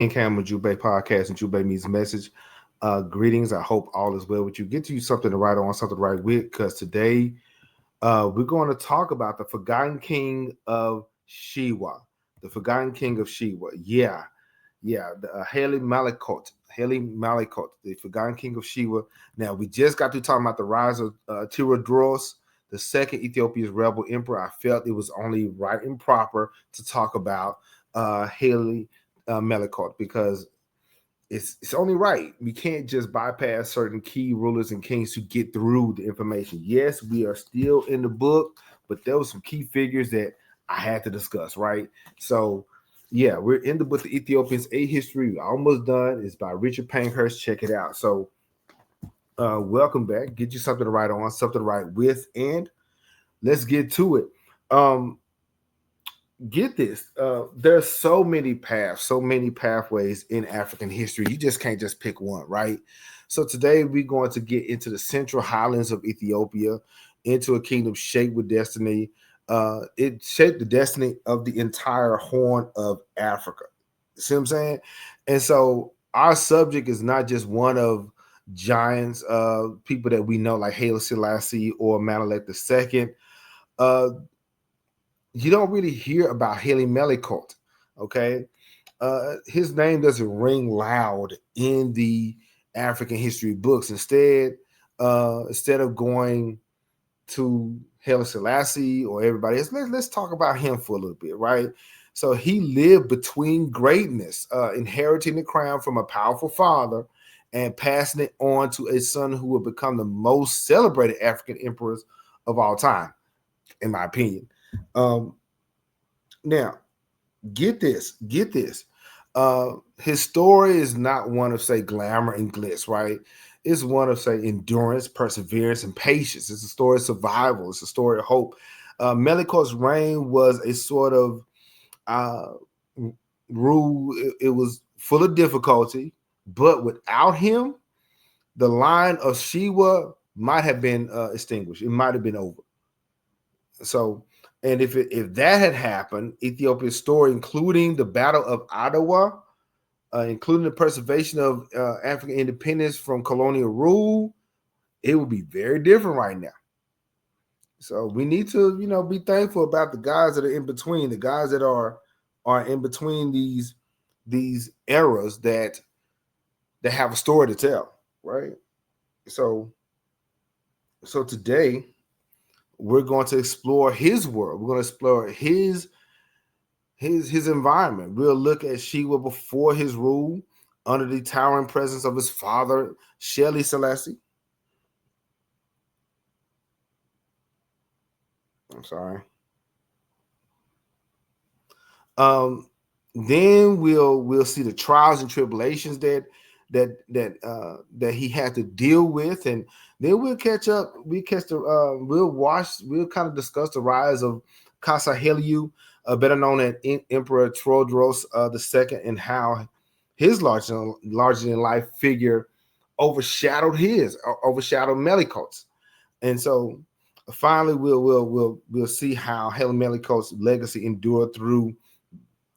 Cam Ujumbe podcast and Ujumbe means message. Greetings. I hope all is well with you. Get you something to write on, something to write with, because today we're going to talk about the forgotten king of Shewa. The forgotten king of Shewa. Yeah. The Haile Melekot. Haile Melekot, the forgotten king of Shewa. Now, we just got to talking about the rise of Tewodros the second, Ethiopia's rebel emperor. I felt it was only right and proper to talk about Haile Melekot because it's only right. We can't just bypass certain key rulers and kings to get through the information. Yes, we are still in the book, but there were some key figures that I had to discuss, right? So, yeah, we're in the book, The Ethiopians, A History. We're almost done. It's by Richard Pankhurst. Check it out. So, welcome back. Get you something to write on, something to write with, and let's get to it. Um, get this. There's so many paths, so many pathways in African history. You just can't just pick one, right? So today we're going to get into the central highlands of Ethiopia, into a kingdom shaped with destiny. It shaped the destiny of the entire Horn of Africa. See what I'm saying? And so our subject is not just one of giants, people that we know like Haile Selassie or Menelik II. Uh, you don't really hear about Haile Melekot. Okay, his name doesn't ring loud in the African history books. Instead of going to Haile Selassie or everybody else, let's talk about him for a little bit, right? So he lived between greatness, inheriting the crown from a powerful father and passing it on to a son who would become the most celebrated African emperors of all time, in my opinion. Um, Now, get this. His story is not one of, say, glamour and glitz, right? It's one of, say, endurance, perseverance, and patience. It's a story of survival. It's a story of hope. Melikot's reign was a sort of uh, rule. It was full of difficulty, but without him, the line of Shewa might have been extinguished. It might have been over. So, and if that had happened, Ethiopia's story, including the Battle of Ottawa, including the preservation of African independence from colonial rule, it would be very different right now. So we need to, be thankful about the guys that are in between, the guys that are in between these eras that have a story to tell, right? So so today we're going to explore his world. We're going to explore his environment. We'll look at Shewa before his rule, under the towering presence of his father, Sahle Selassie. I'm sorry. Um, then we'll see the trials and tribulations that he had to deal with, and then we'll catch up. We'll kind of discuss the rise of Kasaheliu, better known as Emperor Tewodros II, and how his larger than life figure overshadowed Melikot's. And so finally we'll see how Haile Melekot's legacy endured through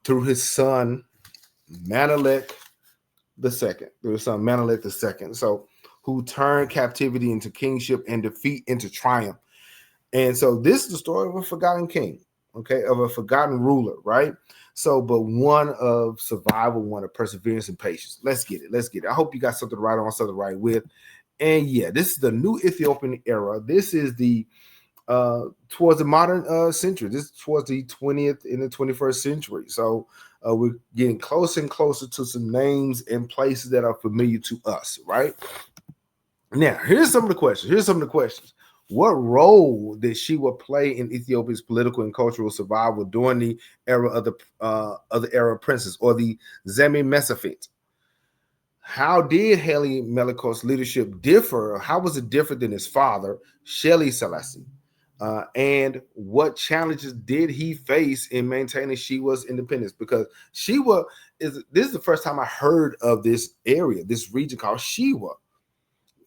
his son Menelik II, through his son Menelik II. So who turned captivity into kingship and defeat into triumph. And so this is the story of a forgotten king, okay, of a forgotten ruler, right? So, but one of survival, one of perseverance and patience. Let's get it. Let's get it. I hope you got something to write on, something to write with. And yeah, this is the new Ethiopian era. This is the towards the modern century. This is towards the 20th and the 21st century. So we're getting closer and closer to some names and places that are familiar to us, right? Now, here's some of the questions. What role did Shewa play in Ethiopia's political and cultural survival during the era of the Arab princes, or the Zemi Mesafint? How did Haile Melekot's leadership differ? How was it different than his father, Sahle Selassie? And what challenges did he face in maintaining Shewa's independence? Because this is the first time I heard of this area, this region called Shewa.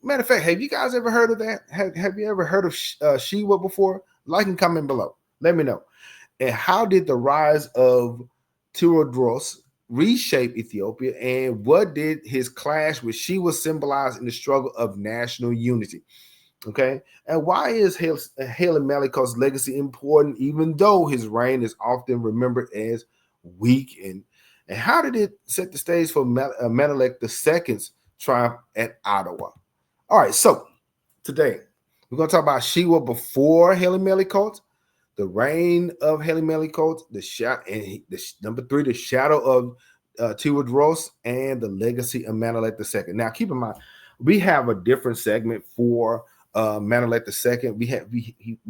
Matter of fact, have you guys ever heard of that? Have you ever heard of Shewa before? Like and comment below. Let me know. And how did the rise of Tewodros reshape Ethiopia, and what did his clash with Shewa symbolize in the struggle of national unity? Okay, and why is Haile Melekot's legacy important, even though his reign is often remembered as weak? And how did it set the stage for Menelik II's triumph at Ottawa? All right, so today we're going to talk about Shewa before Haile Melekot, the reign of Haile Melekot, number three, the shadow of Tewodros, and the legacy of Menelik II. Now, keep in mind, we have a different segment for Menelik II. We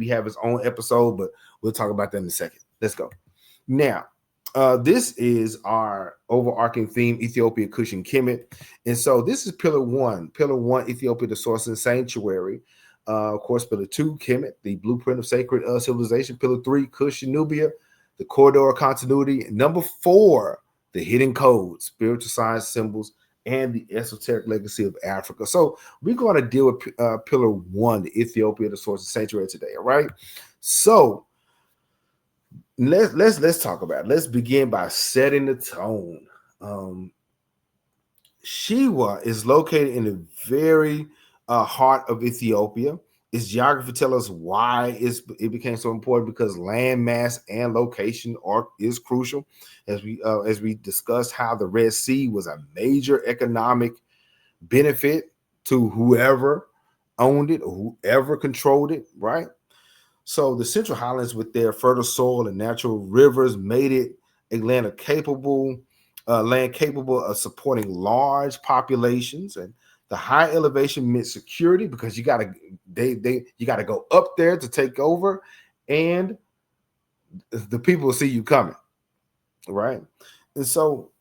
have his own episode, but we'll talk about that in a second. Let's go. Now, this is our overarching theme, Ethiopia, Kush, and Kemet. And so this is pillar one. Pillar one, Ethiopia, the source and sanctuary. Of course, pillar two, Kemet, the blueprint of sacred civilization. Pillar three, Kush and Nubia, the corridor of continuity. And number four, the hidden codes, spiritual science symbols, and the esoteric legacy of Africa. So we're going to deal with pillar one, Ethiopia, the source and sanctuary today. All right. So let's talk about it. Let's begin by setting the tone. Shewa is located in the very heart of Ethiopia. Its geography tells us why it became so important, because land mass and location is crucial. As we discussed how the Red Sea was a major economic benefit to whoever owned it or whoever controlled it, right? So the Central Highlands, with their fertile soil and natural rivers, made it a land capable of supporting large populations. And the high elevation meant security, because you got to go up there to take over, and the people will see you coming, right? And so,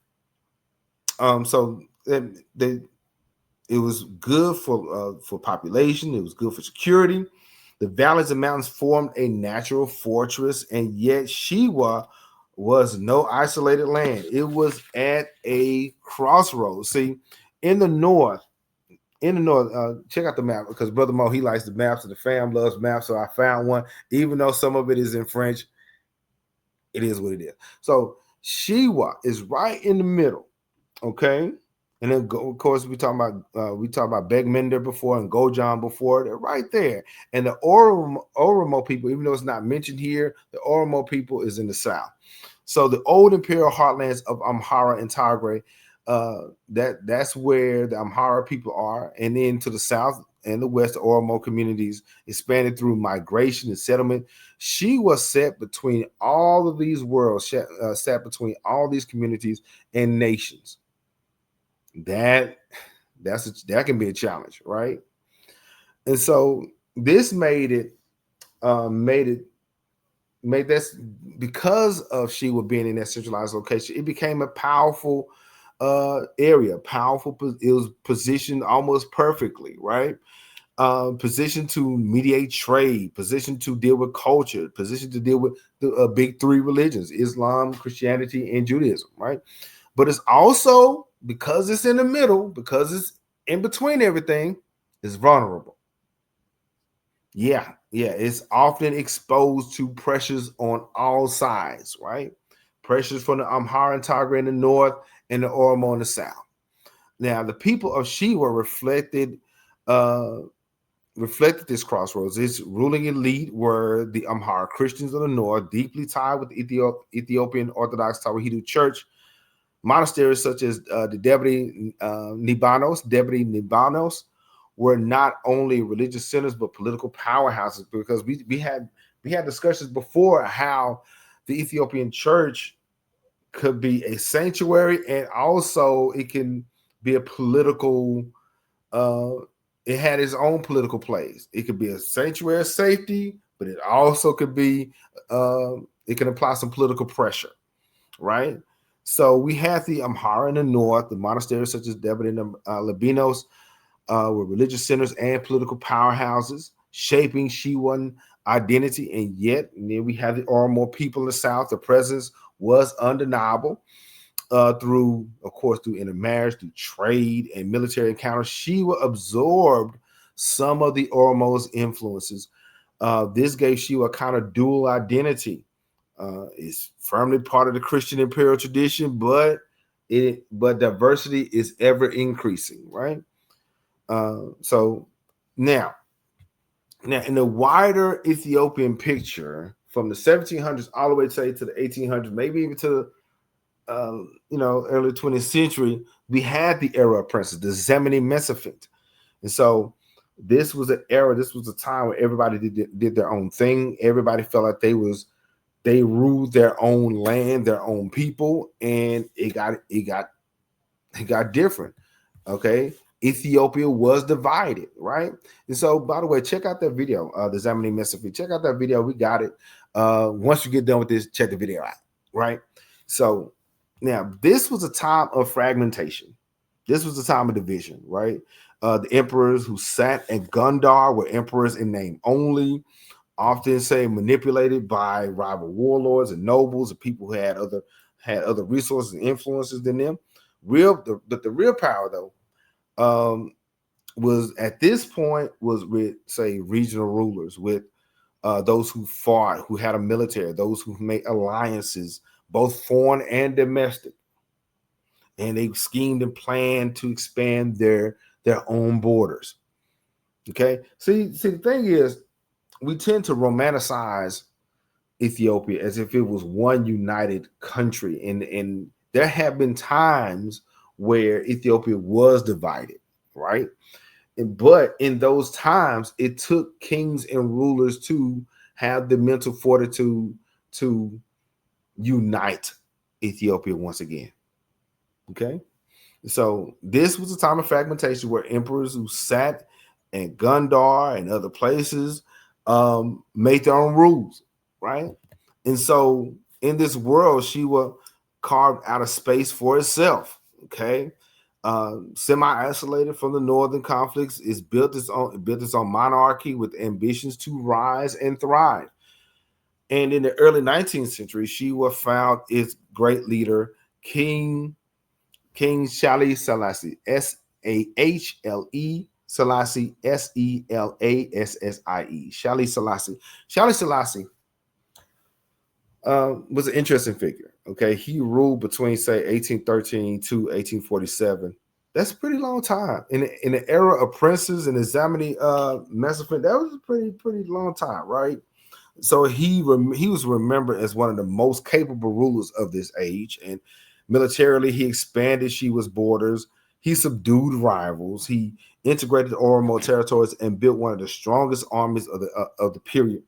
it was good for population. It was good for security. The valleys and mountains formed a natural fortress, and yet Shewa was no isolated land. It was at a crossroads. See, in the north, check out the map, because Brother Mo, he likes the maps, and the fam loves maps, so I found one. Even though some of it is in French, it is what it is. So Shewa is right in the middle, okay? And then, of course, we talked about Begmender before and Gojan before. They're right there. And the Oromo people, even though it's not mentioned here, the Oromo people is in the south. So the old imperial heartlands of Amhara and Tigray, that's where the Amhara people are. And then to the south and the west, the Oromo communities expanded through migration and settlement. She was set between all of these worlds, sat between all these communities and nations. That can be a challenge, right? And so this made this, because of Shewa being in that centralized location, it became a powerful area. It was positioned almost perfectly, right? Positioned to mediate trade, positioned to deal with culture, positioned to deal with the big three religions: Islam, Christianity, and Judaism, right? But it's also, because it's in the middle, because it's in between everything, it's vulnerable. Yeah, it's often exposed to pressures on all sides, right? Pressures from the Amhara and Tigray in the north and the Oromo in the south. Now, the people of Shewa reflected this crossroads. Its ruling elite were the Amhara Christians of the north, deeply tied with the Ethiopian Orthodox Tewahedo Church. Monasteries such as the Debri Nibanos were not only religious centers but political powerhouses, because we had discussions before how the Ethiopian church could be a sanctuary, and also it can be a political it had its own political plays. It could be a sanctuary of safety, but it also could be it can apply some political pressure, right? So we had the Amhara in the north, the monasteries such as Debri and Labinos were religious centers and political powerhouses, shaping Shewan identity. And then we have the Oromo people in the south. The presence was undeniable through intermarriage, through trade and military encounters. Shewa absorbed some of the Oromo's influences. This gave Shewa a kind of dual identity. Is firmly part of the Christian imperial tradition, but but diversity is ever increasing, right? So now in the wider Ethiopian picture, from the 1700s all the way to the 1800s, maybe even to early 20th century, we had the era of princes, the Zemini Mesafint. And so this was an era, this was a time where everybody did their own thing. Everybody felt like they ruled their own land, their own people, and it got different. Okay. Ethiopia was divided, right? And so, by the way, check out that video, the Zemini Mesafint. Check out that video. We got it. Once you get done with this, check the video out, right? So now this was a time of fragmentation. This was a time of division, right? The emperors who sat at Gondar were emperors in name only, often say manipulated by rival warlords and nobles and people who had other resources and influences than them. The real power though was at this point was with, say, regional rulers, with those who fought, who had a military, those who made alliances, both foreign and domestic, and they schemed and planned to expand their own borders. Okay, see, the thing is, we tend to romanticize Ethiopia as if it was one united country, and there have been times where Ethiopia was divided, right? But in those times, it took kings and rulers to have the mental fortitude to unite Ethiopia once again. Okay. So this was a time of fragmentation where emperors who sat in Gondar and other places made their own rules, right? And so in this world, Shewa carved out a space for itself. Okay. Semi-isolated from the northern conflicts, is built its own monarchy with ambitions to rise and thrive. And in the early 19th century, Shewa found its great leader, King Sahle Selassie, Sahle Selassie, Selassie. Sahle Selassie. Sahle Selassie was an interesting figure. Okay, he ruled between, say, 1813 to 1847. That's a pretty long time in the era of princes and the Zemini Mesafint. That was a pretty long time, right? So he was remembered as one of the most capable rulers of this age, and militarily he expanded Shewa's borders. He subdued rivals. He integrated the Oromo territories and built one of the strongest armies of the period.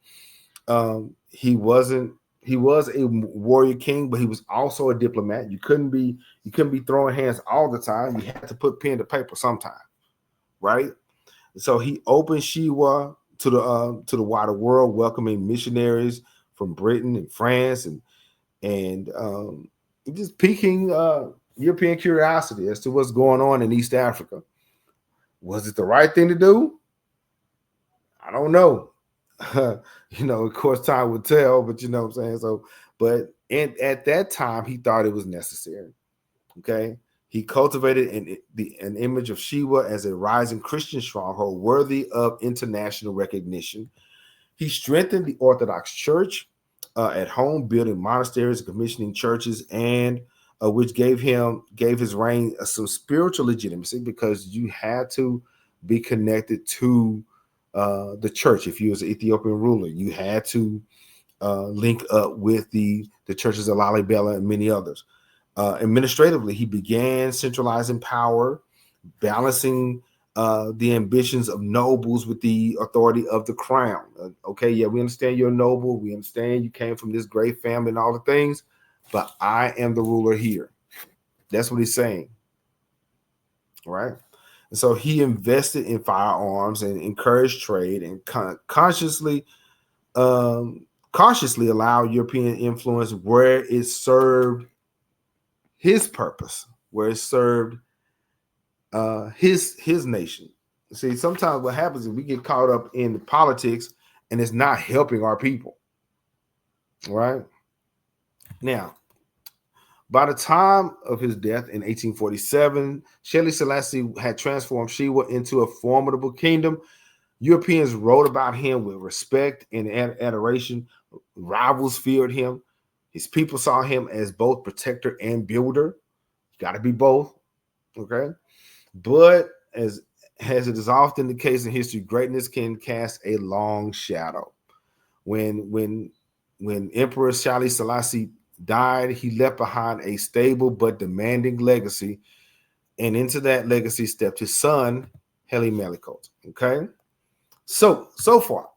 He was a warrior king, but he was also a diplomat. You couldn't be throwing hands all the time. You had to put pen to paper sometime, right? So he opened Shewa to the wider world, welcoming missionaries from Britain and France, and just piquing European curiosity as to what's going on in East Africa. Was it the right thing to do? I don't know. Of course, time will tell, but you know what I'm saying? So, but at that time, he thought it was necessary. Okay. He cultivated an image of Shewa as a rising Christian stronghold worthy of international recognition. He strengthened the Orthodox Church at home, building monasteries and commissioning churches, and which gave his reign some spiritual legitimacy, because you had to be connected to the church. If you was an Ethiopian ruler, you had to link up with the churches of Lalibela and many others. Administratively, he began centralizing power, balancing the ambitions of nobles with the authority of the crown. Okay, yeah, we understand you're a noble. We understand you came from this great family and all the things, but I am the ruler here. That's what he's saying, right? And so he invested in firearms and encouraged trade, and cautiously allowed European influence where it served his purpose, where it served his nation. See, sometimes what happens is we get caught up in the politics and it's not helping our people. Right? Now, by the time of his death in 1847, Sahle Selassie had transformed Shewa into a formidable kingdom. Europeans wrote about him with respect and adoration. Rivals feared him. His people saw him as both protector and builder. Got to be both. Okay. But as it is often the case in history, greatness can cast a long shadow. When Emperor Sahle Selassie died, he left behind a stable but demanding legacy, and into that legacy stepped his son, Haile Melekot. Okay, so far,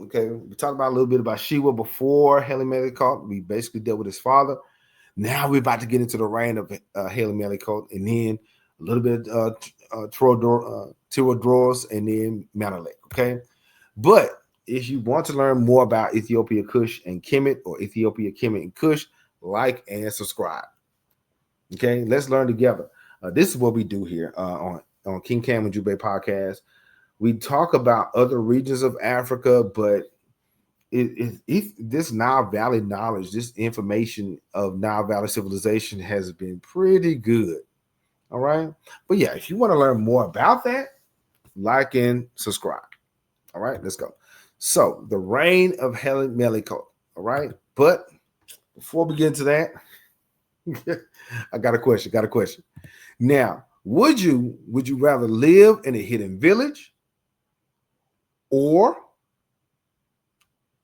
okay, we talked about a little bit about Shewa before Haile Melekot. We basically dealt with his father. Now we're about to get into the reign of Haile Melekot, and then a little bit Tewodros, and then Menelik. Okay, but if you want to learn more about Ethiopia, Kush, and Kemet, or Ethiopia, Kemet, and Kush, like and subscribe. Okay, let's learn together. This is what we do here on King Cam and Ujumbe podcast. We talk about other regions of Africa, but this Nile Valley knowledge, this information of Nile Valley civilization has been pretty good. All right. But yeah, if you want to learn more about that, like and subscribe. All right, let's go. So the reign of Haile Melekot. All right. But before we get into that, I got a question. Now, would you rather live in a hidden village or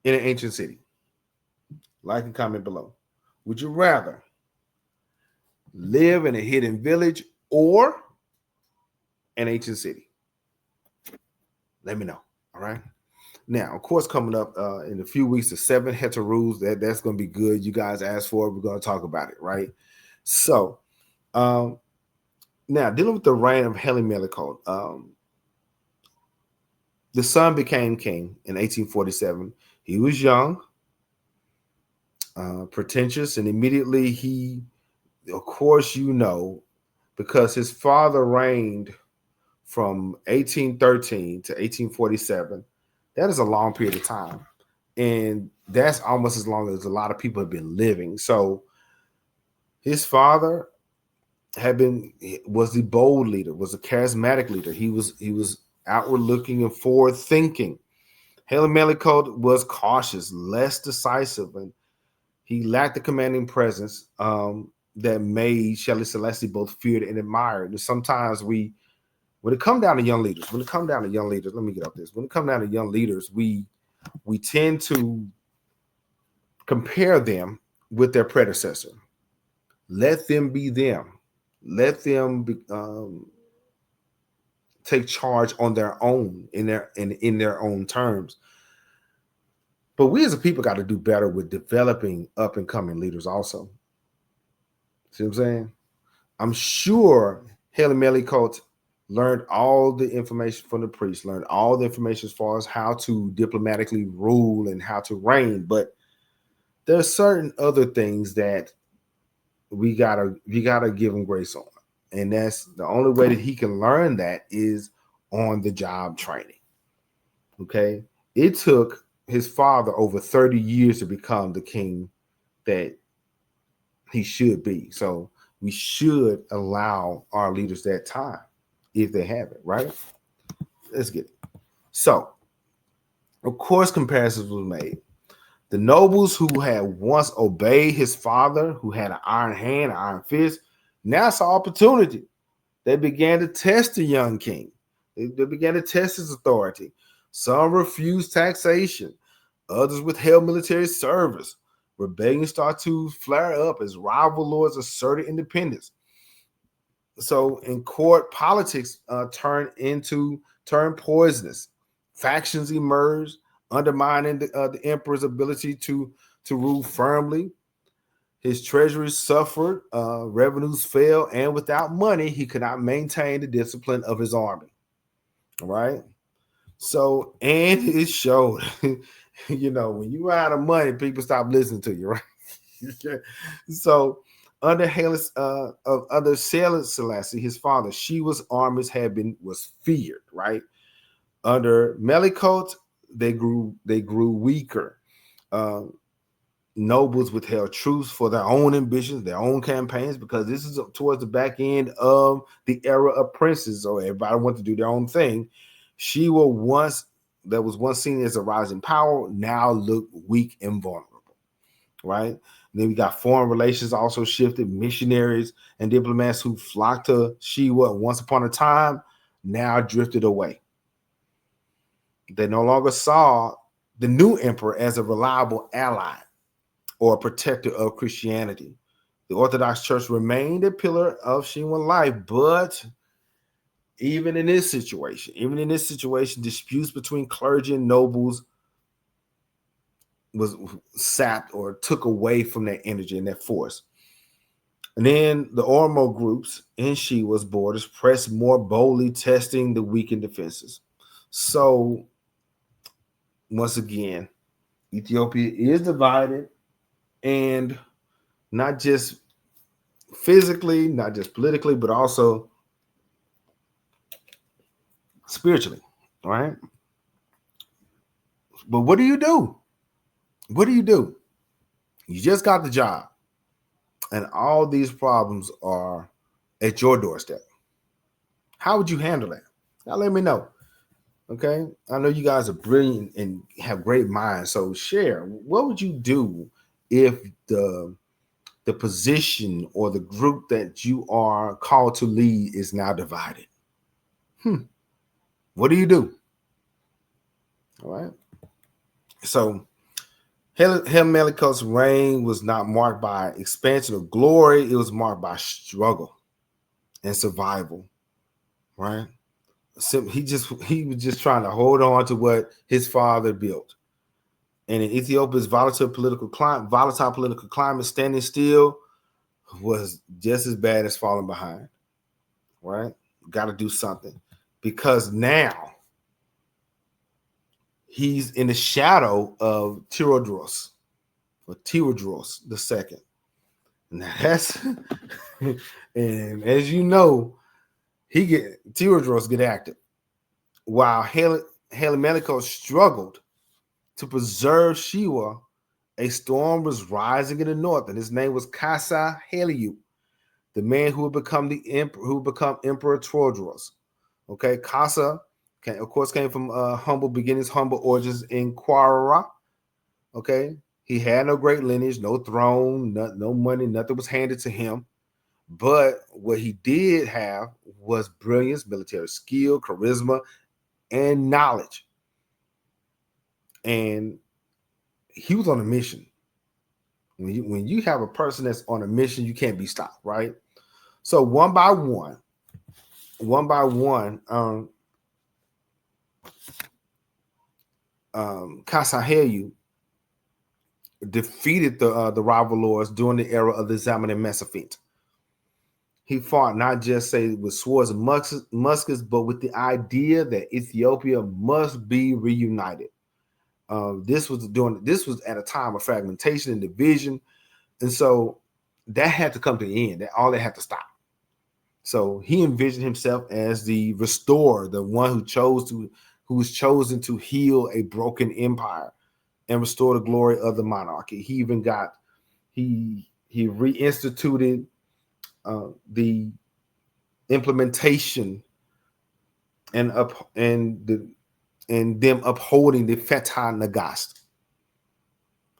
in an ancient city? Like and comment below. Would you rather live in a hidden village or an ancient city? Let me know. All right. Now, of course, coming up in a few weeks, the 7 Heta rules, that's going to be good. You guys asked for it. We're going to talk about it, right? So, now dealing with the reign of Haile Melekot, the son became king in 1847. He was young, pretentious, and immediately he, of course, because his father reigned from 1813 to 1847. That is a long period of time. And that's almost as long as a lot of people have been living. So his father was the bold leader, was a charismatic leader. He was outward looking and forward thinking. Haile Melekot was cautious, less decisive, and he lacked the commanding presence that made Sahle Selassie both feared and admired. And sometimes when it comes down to young leaders, let me get up this. When it comes down to young leaders, we tend to compare them with their predecessor. Let them be them. Let them take charge on their own in their own terms. But we as a people got to do better with developing up and coming leaders also. See what I'm saying? I'm sure Haile Melekot learned all the information from the priests, learned all the information as far as how to diplomatically rule and how to reign. But there's certain other things that we gotta give him grace on. And that's the only way that he can learn that is on the job training. Okay. It took his father over 30 years to become the king that he should be. So we should allow our leaders that time if they have it, right? Let's get it. So, of course, comparisons were made. The nobles who had once obeyed his father, who had an iron hand, an iron fist, now saw opportunity. They began to test the young king. They began to test his authority. Some refused taxation. Others withheld military service. Rebellion started to flare up as rival lords asserted independence. So in court, politics turned poisonous. Factions emerged, undermining the emperor's ability to rule firmly. His treasury suffered, revenues fell, and without money, he could not maintain the discipline of his army. All right. So, and it showed, when you run out of money, people stop listening to you, right? So, under Sahle Selassie, his father, Shewa's armies was feared, right? Under Melekot, they grew weaker. Nobles withheld troops for their own ambitions, their own campaigns, because this is towards the back end of the era of princes, so everybody wanted to do their own thing. Shewa was once seen as a rising power, now looked weak and vulnerable, right? Then we got foreign relations also shifted. Missionaries and diplomats who flocked to Shewa once upon a time now drifted away. They no longer saw the new emperor as a reliable ally or a protector of Christianity. The Orthodox Church remained a pillar of Shewan life, but even in this situation, disputes between clergy and nobles was sapped or took away from that energy and that force. And then the Oromo groups in Shewa's borders pressed more boldly, testing the weakened defenses. So, once again, Ethiopia is divided, and not just physically, not just politically, but also spiritually, right? But what do you do? What do you do? You just got the job, and all these problems are at your doorstep. How would you handle that? Now, let me know. Okay. I know you guys are brilliant and have great minds. So share, what would you do if the position or the group that you are called to lead is now divided? What do you do? All right. So Haile Melekot's reign was not marked by expansion or glory. It was marked by struggle and survival. Right. So he was just trying to hold on to what his father built. And in Ethiopia's volatile political climate, standing still was just as bad as falling behind. Right? Got to do something, because now he's in the shadow of Tewodros II. Now that's and as you know, Tewodros get active, while Haile Melekot struggled to preserve Shewa. A storm was rising in the north, and his name was Sahle Selassie, the man who would become Emperor Tewodros. Okay, Kasa, of course, came from humble beginnings, humble origins in Kwara. Okay, he had no great lineage, no throne, no money, nothing was handed to him. But what he did have was brilliance, military skill, charisma, and knowledge. And he was on a mission. When you have a person that's on a mission, you can't be stopped, right? So one by one, Sahle defeated the rival lords during the era of the Zamani Mesafint. He fought not just with swords and muskets, but with the idea that Ethiopia must be reunited. This was at a time of fragmentation and division, and so that had to come to an end. That had to stop. So he envisioned himself as the restorer, the one who was chosen to heal a broken empire and restore the glory of the monarchy. He even he reinstituted the implementation and them upholding the Fatah Nagast.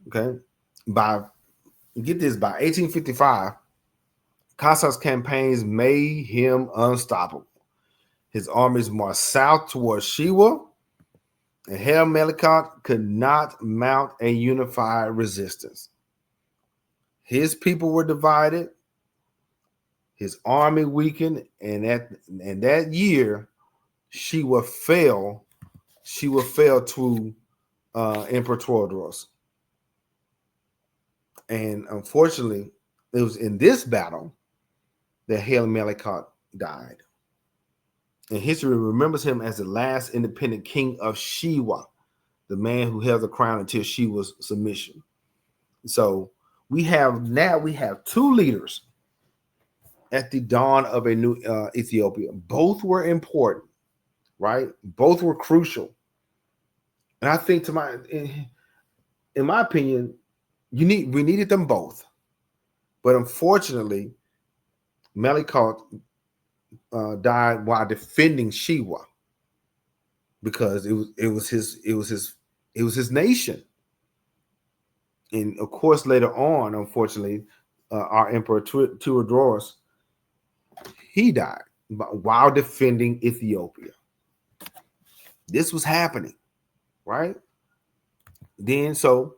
Okay, by 1855, Kasa's campaigns made him unstoppable. His armies marched south towards Shewa, and Haile Melekot could not mount a unified resistance. His people were divided, his army weakened, and that year, Shewa fell to Emperor Tewodros. And unfortunately, it was in this battle that Haile Melekot died. And history remembers him as the last independent king of Shewa, the man who held the crown until Shewa's submission. So we have two leaders at the dawn of a new Ethiopia. Both were important, right? Both were crucial. And I think in my opinion, we needed them both. But unfortunately, Melekot died while defending Shewa, because it was his nation, and of course, later on, unfortunately, our Emperor Tewodros, he died while defending Ethiopia. This was happening, right? Then, so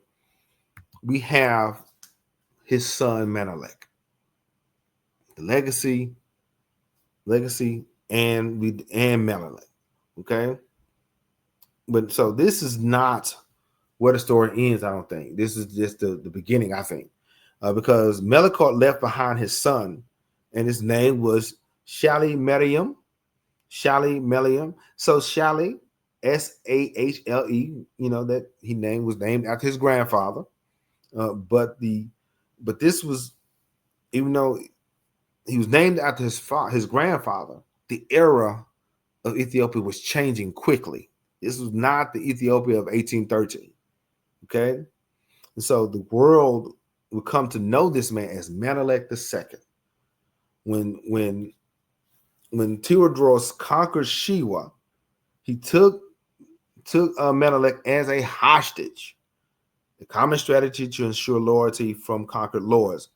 we have his son Menelik, the legacy, and Menelik. Okay, but so this is not where the story ends. I don't think this is just the beginning. I think because Melekot left behind his son, and his name was Sahle Sahle Meliam. So Sahle, Sahle, that was named after his grandfather. But this was, even though he was named after his grandfather, the era of Ethiopia was changing quickly. This was not the Ethiopia of 1813. Okay, and so the world would come to know this man as Menelik II. When Tewodros conquered Shewa, he took Menelik as a hostage. The common strategy to ensure loyalty from conquered lords.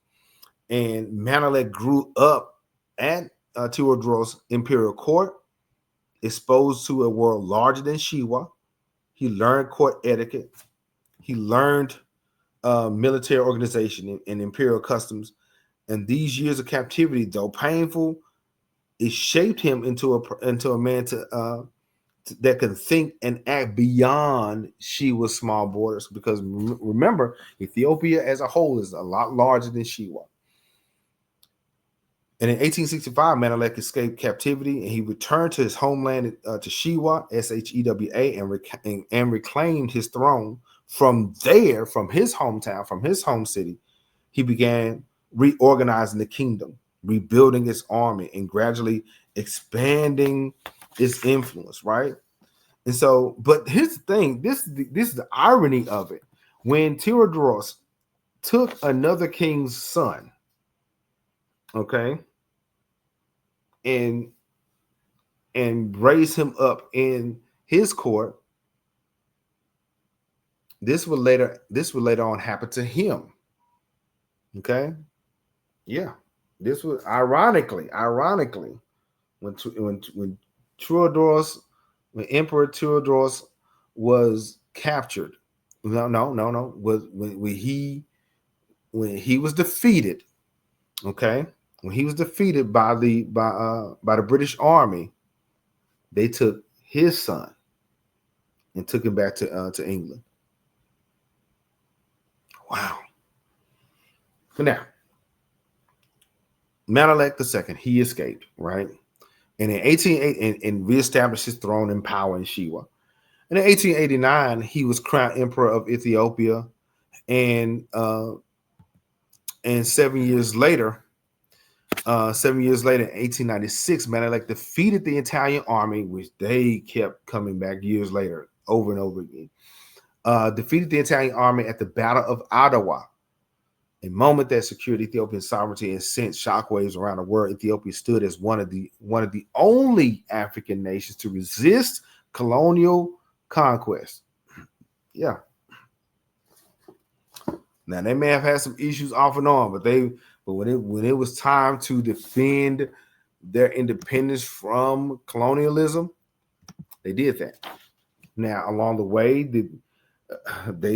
And Menelik grew up at Tewodros' imperial court, exposed to a world larger than Shewa. He learned court etiquette. He learned military organization and imperial customs. And these years of captivity, though painful, it shaped him into a man that can think and act beyond Shewa's small borders. Because remember, Ethiopia as a whole is a lot larger than Shewa. And in 1865, Menelik escaped captivity and he returned to his homeland to Shewa, Shewa, and reclaimed his throne. From there, from his hometown, from his home city, he began reorganizing the kingdom, rebuilding its army, and gradually expanding its influence, right? And so, but here's the thing, this is the irony of it. When Tewodros took another king's son, okay, and raised him up in his court, this would later on happen to him. Okay, yeah, this was ironically when Tewodros, when Emperor Tewodros was captured. No. Was when he was defeated. Okay, when he was defeated by the British Army, they took his son and took him back to England. Wow. But now, Menelik II, he escaped, right? And in 1880, and reestablished his throne and power in Shewa. And in 1889, he was crowned Emperor of Ethiopia, and 7 years later, in 1896, Menelik defeated the Italian army, which they kept coming back years later, over and over again. Defeated the Italian army at the Battle of Ottawa, a moment that secured Ethiopian sovereignty and sent shockwaves around the world. Ethiopia stood as one of the only African nations to resist colonial conquest. Yeah. Now they may have had some issues off and on, but when it was time to defend their independence from colonialism, they did that. Now along the way, they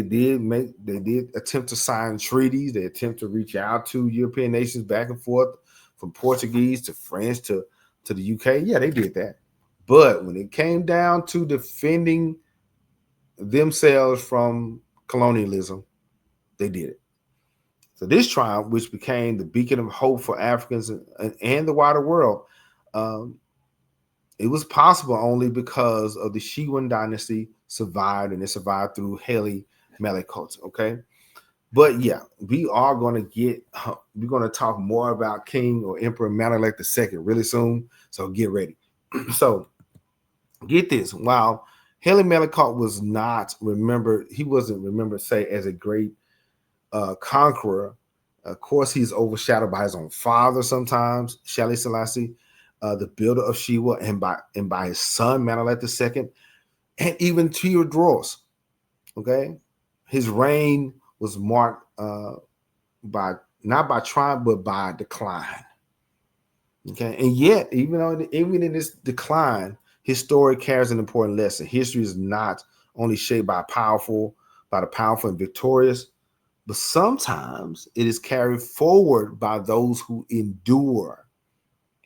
did attempt to sign treaties. They attempt to reach out to European nations back and forth, from Portuguese to French to the UK. Yeah, they did that. But when it came down to defending themselves from colonialism, they did it. So this triumph, which became the beacon of hope for Africans and the wider world, it was possible only because of the Shewan dynasty survived, and it survived through Haile Melekot. Okay, but yeah, we're going to talk more about King or Emperor Menelik II really soon. So get ready. So get this: while Haile Melekot was not remembered, he wasn't remembered, say, as a great conqueror. Of course, he's overshadowed by his own father sometimes, Sahle Selassie, the builder of Shewa, and by his son Menelik II, and even Tewodros. Okay, his reign was marked by not by triumph but by decline. Okay, and yet even in this decline, his story carries an important lesson. History is not only shaped by the powerful and victorious, but sometimes it is carried forward by those who endure,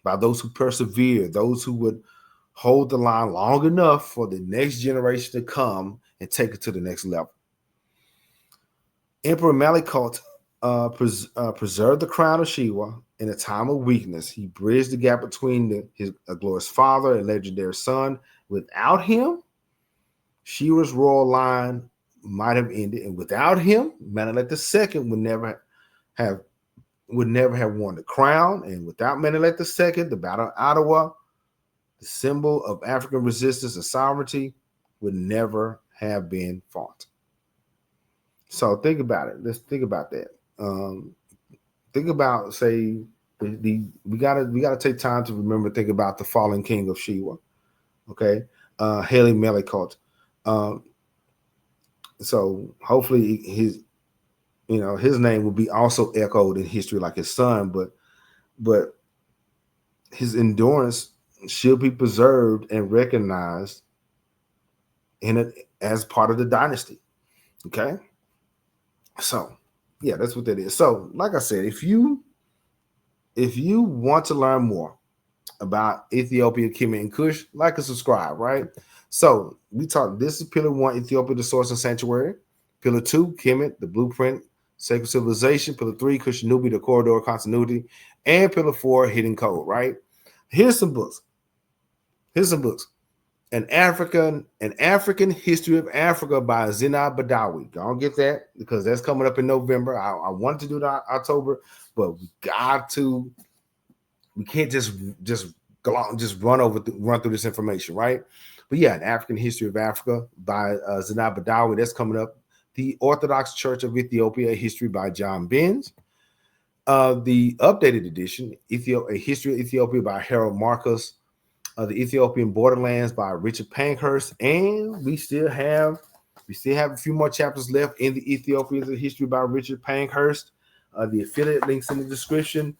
by those who persevere, those who would hold the line long enough for the next generation to come and take it to the next level. Emperor Melekot preserved the crown of Shewa in a time of weakness. He bridged the gap between his glorious father and legendary son. Without him, Shewa's royal line might have ended, and without him, Menelik II would never have won the crown. And without Menelik II, the Battle of Ottawa, the symbol of African resistance and sovereignty, would never have been fought. So think about it. Let's think about that. Think about, say, we gotta take time to remember, think about the fallen king of Shewa. Okay, Haile Melekot. So hopefully his name will be also echoed in history like his son, but his endurance should be preserved and recognized as part of the dynasty. Okay, so yeah, that's what that is. So like I said, if you want to learn more about Ethiopia, Kemet, and Kush, like and subscribe, right? So we talked, this is Pillar 1, Ethiopia, the source and sanctuary. Pillar 2, Kemet, the blueprint, sacred civilization. Pillar 3, Kush and Nubia, the corridor of continuity. And Pillar 4, hidden code, right? Here's some books. An African History of Africa by Zina Badawi. Go and get that because that's coming up in November. I wanted to do that October, but we can't just run through this information, right? But yeah, an African History of Africa by Zina Badawi, that's coming up. The Orthodox Church of Ethiopia, History by John Benz. The updated edition, A History of Ethiopia by Harold Marcus. The Ethiopian Borderlands by Richard Pankhurst, and we still have a few more chapters left in the Ethiopia's History by Richard Pankhurst. The affiliate links in the description.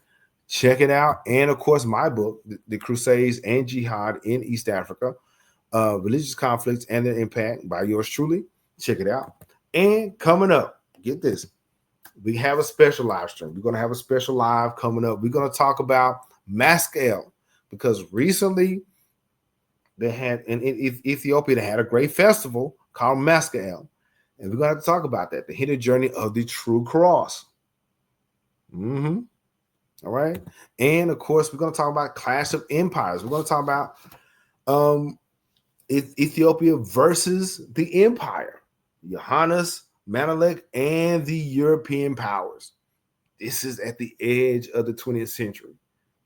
Check it out, and of course, my book, The Crusades and Jihad in East Africa, Religious Conflicts and Their Impact by yours truly. Check it out. And coming up, get this, we have a special live stream. We're going to have a special live coming up. We're going to talk about Maskel, because recently they had in Ethiopia, they had a great festival called Maskel, and we're going to have to talk about that, the hidden journey of the true cross. All right, and of course, we're going to talk about Clash of Empires. We're going to talk about Ethiopia versus the Empire, Johannes, Menelik, and the European powers. This is at the edge of the 20th century.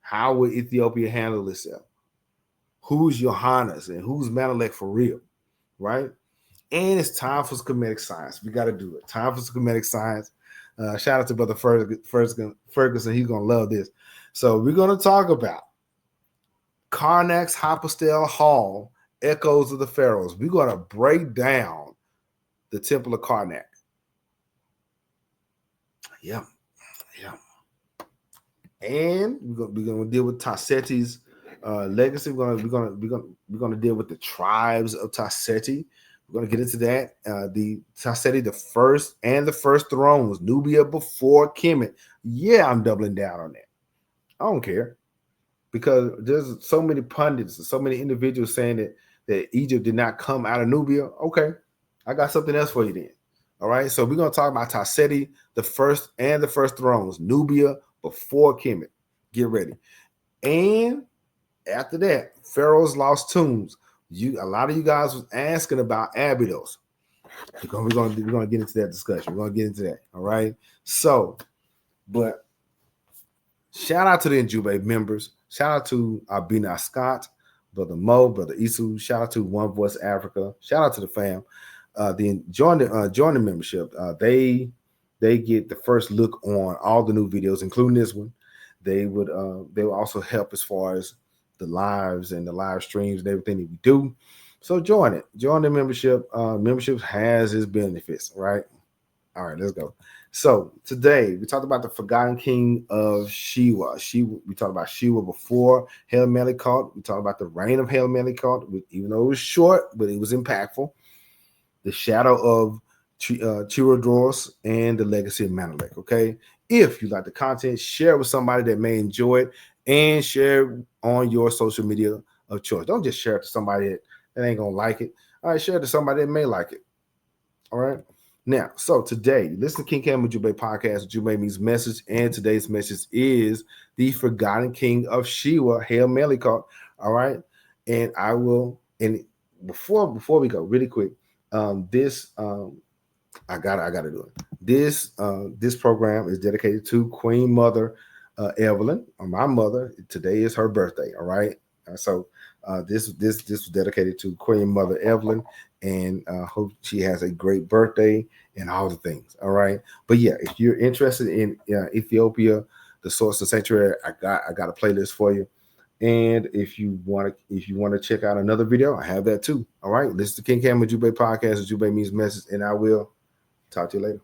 How will Ethiopia handle itself? Who's Johannes and who's Menelik for real, right? And it's time for schematic science. We got to do it. Time for schematic science. Shout out to Brother Ferguson. He's going to love this. So we're going to talk about Karnak's Hypostyle Hall, Echoes of the Pharaohs. We're going to break down the Temple of Karnak. Yeah. And we're going to deal with Tasseti's legacy. We're going to deal with the tribes of Tasseti. We're going to get into that. The Tasseti, the first throne was Nubia before Kemet. Yeah, I'm doubling down on that. I don't care, because there's so many pundits and so many individuals saying that Egypt did not come out of Nubia. Okay, I got something else for you then. All right, so we're going to talk about Tasseti, the first thrones, Nubia before Kemet. Get ready. And after that, Pharaoh's lost tombs. A lot of you guys was asking about Abydos. We're going to get into that discussion. We're going to get into that. All right. So, but shout out to the Ujumbe members. Shout out to Abina Scott, Brother Mo, Brother Isu. Shout out to One Voice Africa. Shout out to the fam. Join the membership. They get the first look on all the new videos, including this one. They will also help as far as the lives and the live streams and everything that we do. So join the membership. Membership has its benefits, right? All right, let's go. So today we talked about the forgotten king of Shewa. We talked about Shewa before Haile Melekot. We talked about the reign of Haile Melekot, even though it was short, but it was impactful. The shadow of Tewodros and the legacy of Menelik. Okay, if you like the content, share with somebody that may enjoy it, and share on your social media of choice. Don't just share it to somebody that ain't gonna like it. All right, share it to somebody that may like it. All right. Now, so today, listen to King Cam Ujumbe podcast. Ujumbe means message, and today's message is the forgotten king of Shewa, Haile Melekot. All right, and I will. And before we go, really quick, this I gotta do it. This program is dedicated to Queen Mother Evelyn, or my mother. Today is her birthday. All right, this was dedicated to Queen Mother Evelyn, and hope she has a great birthday and all the things. All right, but yeah, if you're interested in Ethiopia, the source of sanctuary, I got a playlist for you. And if you want to check out another video, I have that too. All right, listen to King Cam Ujumbe podcast. Ujumbe means message, and I will talk to you later.